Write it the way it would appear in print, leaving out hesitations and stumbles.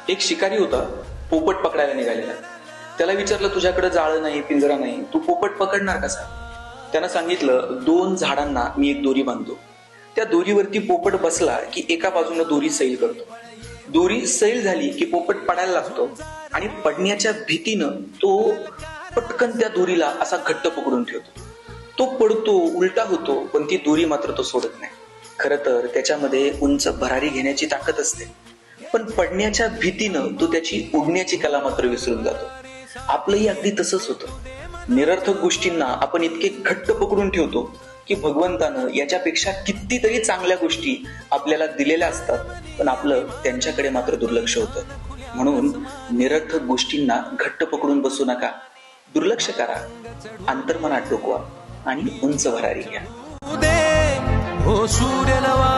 एक शिकारी होता, पोपट पकडायला निघालेला. त्याला विचारलं, तुझ्याकडे जाळं नाही, पिंजरा नाही, तू पोपट पकडणार कसा? त्यानं सांगितलं, 2 झाडांना मी एक दोरी बांधतो. त्या दोरीवरती पोपट बसला की एका बाजूने दोरी सैल करतो. दोरी सैल झाली की पोपट पडायला लागतो आणि पडण्याच्या भीतीनं तो पटकन त्या दोरीला असा घट्ट पकडून ठेवतो. तो पडतो, उलटा होतो, पण ती दोरी मात्र तो सोडत नाही. खरं तर त्याच्यामध्ये उंच भरारी घेण्याची ताकद असते, पण पडण्याच्या भीतीनं तो त्याची उडण्याची कला मात्र विसरून जातो. आपलंही अगदी तसंच होतं. निरर्थक गोष्टींना आपण इतके घट्ट पकडून ठेवतो की भगवंतानं याच्यापेक्षा कितीतरी चांगल्या गोष्टी आपल्याला दिलेल्या असतात, पण आपलं त्यांच्याकडे मात्र दुर्लक्ष होतं. म्हणून निरर्थक गोष्टींना घट्ट पकडून बसू नका, दुर्लक्ष करा, अंतर्मनात डोकवा आणि उंच भरारी घ्या. हो सूर्य नवा